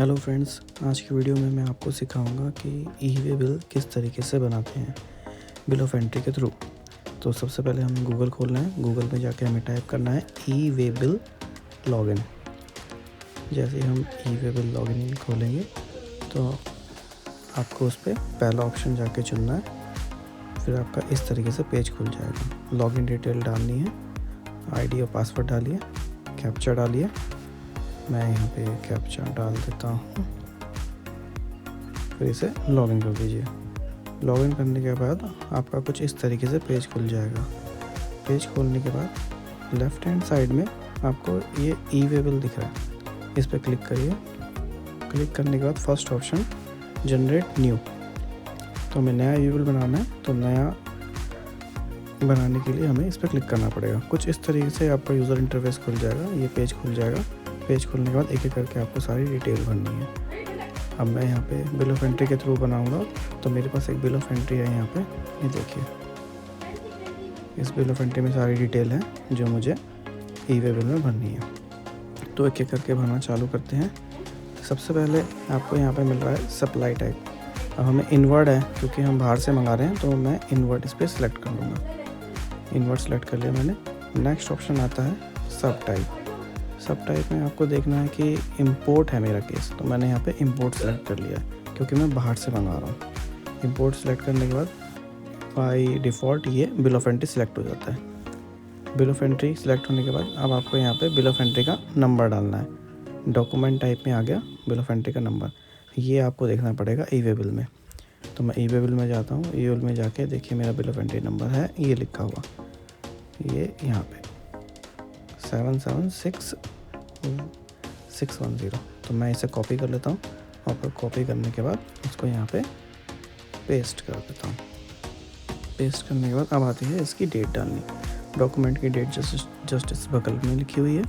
Hello friends, आज की video में मैं आपको सिखाऊंगा कि ई-वे बिल किस तरीके से बनाते हैं बिल ऑफ एंट्री के थ्रू। तो सबसे पहले हमें गूगल खोलना है। गूगल में जाके हमें टाइप करना है ई-वे बिल लॉगिन। जैसे ही हम ई-वे बिल लॉगिन खोलेंगे तो आपको उस पर पहला ऑप्शन जाके चुनना है। फिर आपका इस तरीके से पेज खुल जाएगा। लॉगिन डिटेल डालनी है, आईडी और पासवर्ड डालिए, कैप्चा डालिए। मैं यहाँ पे कैप्चा डाल देता हूँ, फिर इसे लॉगिन कर दीजिए। लॉगिन करने के बाद आपका कुछ इस तरीके से पेज खुल जाएगा। पेज खोलने के बाद लेफ़्ट हैंड साइड में आपको ये ई-वे बिल दिख रहा है, इस पर क्लिक करिए। क्लिक करने के बाद फर्स्ट ऑप्शन जनरेट न्यू। तो हमें नया ई-वे बिल बनाना है, तो नया बनाने के लिए हमें इस पर क्लिक करना पड़ेगा। कुछ इस तरीके से आपका यूज़र इंटरफेस खुल जाएगा, ये पेज खुल जाएगा। पेज खोलने के बाद एक एक करके आपको सारी डिटेल भरनी है। अब मैं यहाँ पे बिल ऑफ एंट्री के थ्रू बनाऊंगा, तो मेरे पास एक बिल ऑफ एंट्री है यहाँ पे, ये देखिए। इस बिल ऑफ एंट्री में सारी डिटेल है जो मुझे ई-वे बिल में भरनी है। तो एक एक करके भरना चालू करते हैं। सबसे पहले आपको यहाँ पे मिल रहा है सप्लाई टाइप। अब हमें इनवर्ड है, क्योंकि हम बाहर से मंगा रहे हैं, तो मैं इनवर्ड इस पर सिलेक्ट कर लूँगा। इनवर्ड सेलेक्ट कर लिया मैंने। नेक्स्ट ऑप्शन आता है सब टाइप। सब टाइप में आपको देखना है कि इंपोर्ट है मेरा केस, तो मैंने यहाँ पे इंपोर्ट सेलेक्ट कर लिया है, क्योंकि मैं बाहर से मंगा रहा हूँ। इंपोर्ट सेलेक्ट करने के बाद बाय डिफ़ॉल्ट ये बिल ऑफ एंट्री सेलेक्ट हो जाता है। बिल ऑफ एंट्री सेलेक्ट होने के बाद अब आपको यहाँ पे बिल ऑफ एंट्री का नंबर डालना है। डॉक्यूमेंट टाइप में आ गया बिल ऑफ एंट्री का नंबर, ये आपको देखना पड़ेगा ई-वे बिल में। तो मैं ई-वे बिल में जाता हूँ। ई-वे बिल में जाके देखिए मेरा बिल ऑफ एंट्री नंबर है, ये लिखा हुआ, ये यहाँ पे 77610। तो मैं इसे कॉपी कर लेता हूँ और फिर कॉपी करने के बाद इसको यहाँ पे पेस्ट कर देता हूँ। पेस्ट करने के बाद अब आती है इसकी डेट डालनी। डॉक्यूमेंट की डेट जस्ट इस बगल में लिखी हुई है,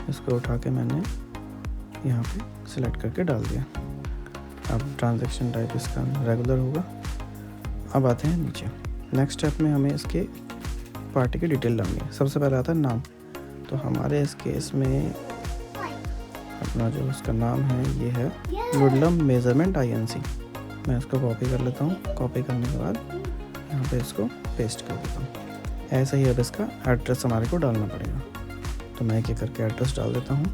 इसको उठा के मैंने यहाँ पे सिलेक्ट करके डाल दिया। अब ट्रांजैक्शन टाइप इसका रेगुलर होगा। अब आते हैं नीचे। नेक्स्ट स्टेप में हमें इसके पार्टी की डिटेल डालनी है। सबसे पहले आता है नाम। तो हमारे इस केस में अपना जो उसका नाम है ये है वुडलम मेजरमेंट INC। मैं इसको कॉपी कर लेता हूँ। कॉपी करने के बाद यहाँ पे इसको पेस्ट कर देता हूँ। ऐसे ही अब इसका एड्रेस हमारे को डालना पड़ेगा, तो मैं एक करके एड्रेस डाल देता हूँ।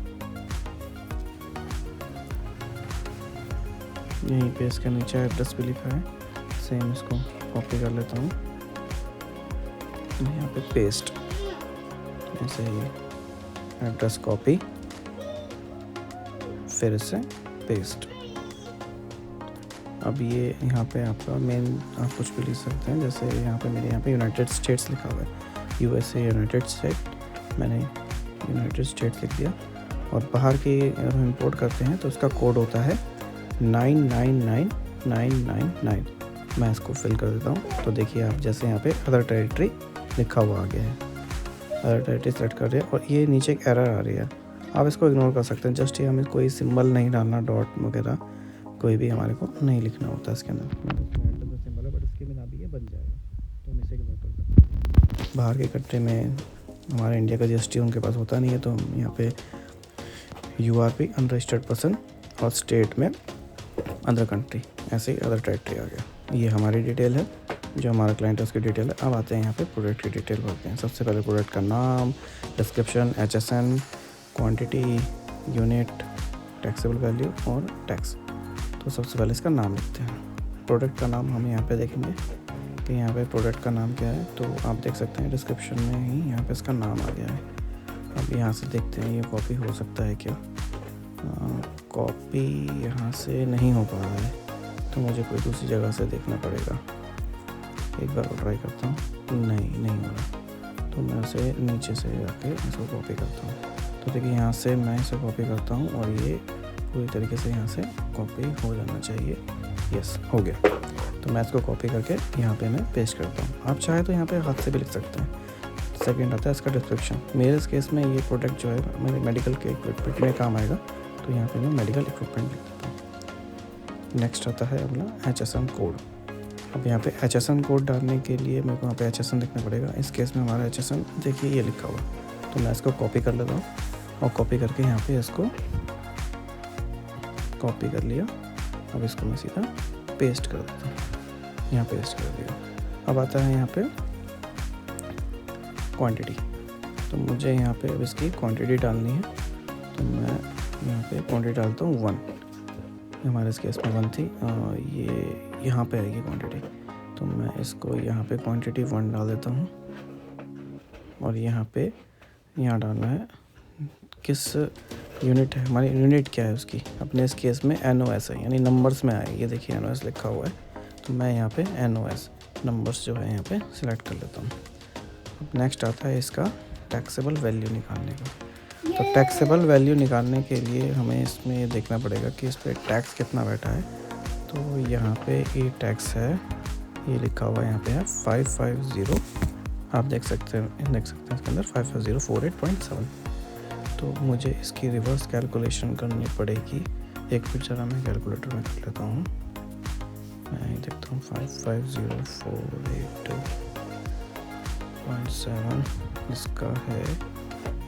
यहीं पे इसके नीचे एड्रेस भी लिखा है, सेम इसको कॉपी कर लेता हूँ, यहाँ पे पेस्ट। ऐसे ही एड्रेस कॉपी, फिर से पेस्ट। अब ये यहाँ पे आपका मेन आप कुछ भी लिख सकते हैं। जैसे यहाँ पे मेरे यहाँ पे यूनाइटेड स्टेट्स लिखा हुआ है, USA यूनाइटेड स्टेट, मैंने यूनाइटेड स्टेट्स लिख दिया। और बाहर की हम इंपोर्ट करते हैं तो उसका कोड होता है 999999। मैं इसको फिल कर देता हूँ। तो देखिए आप जैसे यहाँ पे अदर टेरिटरी लिखा हुआ आ गया है। अदर टेरिटरी सेलेक्ट कर रहे हैं और ये नीचे एक एरर आ रही है, आप इसको इग्नोर कर सकते हैं। जस्ट ये हमें कोई सिंबल नहीं डालना, डॉट वगैरह कोई भी हमारे को नहीं लिखना होता इसके अंदर। सिंबल है बट इसके बिना भी ये बन जाएगा, तो हम इसे इग्नोर कर सकते हैं। बाहर के कंट्री में हमारे इंडिया का GST उनके पास होता नहीं है, तो हम यहाँ पे URP अनरजिस्टर्ड पर्सन और स्टेट में अदर कंट्री, ऐसे ही अदर टेरिटरी आ गया। ये हमारी डिटेल है, जो हमारा क्लाइंट है उसकी डिटेल है। अब आते हैं यहाँ पे प्रोडक्ट की डिटेल भरते हैं। सबसे पहले प्रोडक्ट का नाम, description, HSN, quantity, unit, taxable value और टैक्स। तो सबसे पहले इसका नाम लिखते हैं। प्रोडक्ट का नाम हम यहाँ पे देखेंगे कि यहाँ पे प्रोडक्ट का नाम क्या है। तो आप देख सकते हैं डिस्क्रिप्शन में ही यहाँ पे इसका नाम आ गया है। अब यहाँ से देखते हैं ये कॉपी हो सकता है क्या। कॉपी यहाँ से नहीं हो पा रहा है, तो मुझे कोई दूसरी जगह से देखना पड़ेगा। एक बार ट्राई करता हूँ, नहीं हो रहा, तो मैं उसे नीचे से आके इसको कॉपी करता हूँ। तो देखिए यहाँ से मैं इसे कॉपी करता हूँ और ये पूरी तरीके से यहाँ से कॉपी हो जाना चाहिए। यस, हो गया। तो मैं इसको कॉपी करके यहाँ पे मैं पेस्ट करता हूँ। आप चाहे तो यहाँ पे हाथ से भी लिख सकते हैं। सेकंड आता है इसका डिस्क्रिप्शन। मेरे इस केस में ये प्रोडक्ट जो है मेरे मेडिकल के इक्विपमेंट में काम आएगा, तो यहाँ पे मैं मेडिकल इक्विपमेंट लिख देता हूँ। नेक्स्ट आता है अपना HSN कोड। अब यहाँ पे HSN कोड डालने के लिए मेरे को यहाँ पे HSN लिखना पड़ेगा। इस केस में हमारा HSN देखिए ये लिखा हुआ, तो मैं इसको कॉपी कर लेता हूँ और कॉपी करके यहाँ पे इसको कॉपी कर लिया। अब इसको मैं सीधा पेस्ट कर देता हूँ, यहाँ पेस्ट कर दिया। अब आता है यहाँ पे क्वांटिटी, तो मुझे यहाँ पे अब इसकी क्वांटिटी डालनी है। तो मैं यहाँ पे क्वांटिटी डालता हूँ 1, हमारे इस केस में 1 थी। ये यहाँ पे आएगी क्वांटिटी, तो मैं इसको यहाँ पे क्वांटिटी 1 डाल देता हूँ। और यहाँ डालना है किस यूनिट है, हमारी यूनिट क्या है उसकी। अपने इस केस में NOS है, यानी नंबर्स में आए। ये देखिए NOS लिखा हुआ है, तो मैं यहाँ पे NOS नंबर्स जो है यहाँ पे सिलेक्ट कर लेता हूँ। अब नेक्स्ट आता है इसका टैक्सेबल वैल्यू निकालने का। तो टैक्सेबल वैल्यू निकालने के लिए हमें इसमें ये देखना पड़ेगा कि इस पर टैक्स कितना बैठा है। तो यहाँ पे ये टैक्स है, ये लिखा हुआ है यहाँ पे है 550, आप देख सकते हैं इसके अंदर 55048.7। तो मुझे इसकी रिवर्स कैलकुलेशन करनी पड़ेगी। एक मिनट जरा मैं कैलकुलेटर में कर लेता हूँ। मैं देखता हूँ 55048.7 इसका है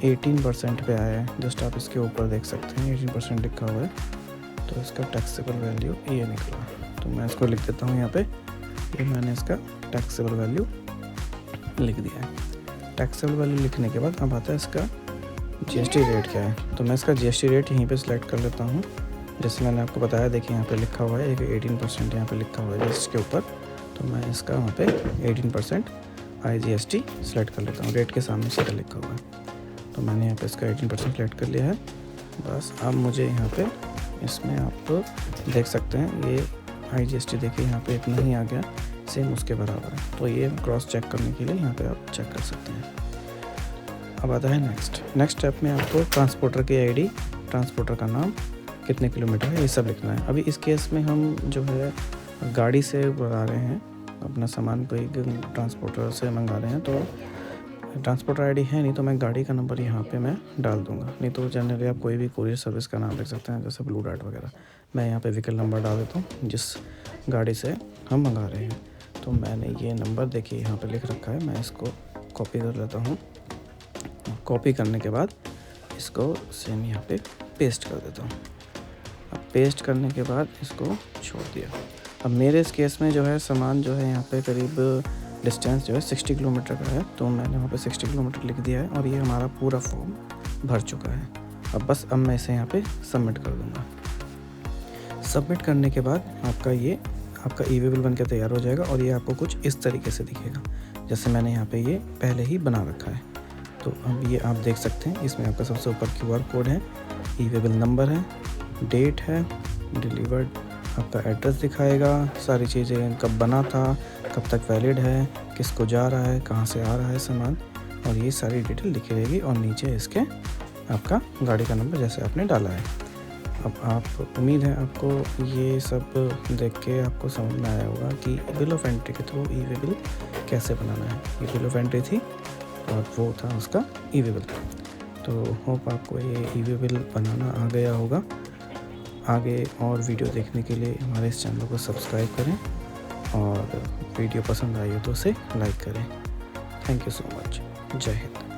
18% पे आया है। जस्ट आप इसके ऊपर देख सकते हैं 18% लिखा हुआ है। तो इसका टैक्सेबल वैल्यू ये निकला। तो मैं इसको लिख देता हूँ यहाँ पे, ये मैंने इसका टैक्सेबल वैल्यू लिख दिया है। टैक्सेबल वैल्यू लिखने के बाद अब आता है इसका GST रेट क्या है। तो मैं इसका GST रेट यहीं पे सिलेक्ट कर लेता हूँ। जैसे मैंने आपको बताया, देखिए यहाँ पे लिखा हुआ है 18% यहाँ पे लिखा हुआ है इसके ऊपर। तो मैं इसका वहाँ पे 18% IGST सिलेक्ट कर लेता हूँ, रेट के सामने सीधा लिखा हुआ है। तो मैंने यहाँ पे इसका 18% सिलेक्ट कर लिया है। बस अब मुझे यहाँ पे इसमें आप देख सकते हैं ये IGST देखिए यहाँ पे इतना ही आ गया, सेम उसके बराबर है। तो ये क्रॉस चेक करने के लिए यहाँ पे आप चेक कर सकते हैं। अब आता है नेक्स्ट स्टेप में आपको ट्रांसपोर्टर की ID, ट्रांसपोर्टर का नाम, कितने किलोमीटर है, ये सब लिखना है। अभी इस केस में हम जो है गाड़ी से बढ़ा रहे हैं अपना सामान, कोई ट्रांसपोर्टर से मंगा रहे हैं। तो ट्रांसपोर्टर ID है नहीं, तो मैं गाड़ी का नंबर यहाँ पे मैं डाल दूँगा। नहीं तो जनरली आप कोई भी कोरियर सर्विस का नाम लिख सकते हैं, जैसे ब्लू डार्ट वगैरह। मैं यहाँ पे व्हीकल नंबर डाल देता हूँ जिस गाड़ी से हम मंगा रहे हैं। तो मैंने ये नंबर देखिए यहाँ पे लिख रखा है, मैं इसको कॉपी कर लेता हूँ। कॉपी करने के बाद इसको सेम यहाँ पे पेस्ट कर देता हूँ। अब पेस्ट करने के बाद इसको छोड़ दिया। अब मेरे इस केस में जो है सामान जो है यहाँ पे करीब डिस्टेंस जो है 60 किलोमीटर का है। तो मैंने वहाँ पे 60 किलोमीटर लिख दिया है और ये हमारा पूरा फॉर्म भर चुका है। अब मैं इसे यहाँ पे सबमिट कर दूँगा। सबमिट करने के बाद आपका ई-वे बिल बन के तैयार हो जाएगा और ये आपको कुछ इस तरीके से दिखेगा, जैसे मैंने यहाँ पे ये पहले ही बना रखा है। तो अब ये आप देख सकते हैं, इसमें आपका सबसे ऊपर QR कोड है, ई-वे बिल नंबर है, डेट है, डिलीवर्ड आपका एड्रेस दिखाएगा, सारी चीज़ें कब बना था, कब तक वैलिड है, किसको जा रहा है, कहाँ से आ रहा है सामान, और ये सारी डिटेल लिखी रहेगी। और नीचे इसके आपका गाड़ी का नंबर जैसे आपने डाला है। अब आप उम्मीद है आपको ये सब देख के आपको समझ में आया होगा कि बिल ऑफ एंट्री के थ्रू ई-वे बिल कैसे बनाना है। ये बिल ऑफ एंट्री थी और वो था उसका ई-वे बिल। तो होप आपको ये ई-वे बिल बनाना आ गया होगा। आगे और वीडियो देखने के लिए हमारे इस चैनल को सब्सक्राइब करें और वीडियो पसंद आई हो तो उसे लाइक करें। Thank you so much. जय हिंद।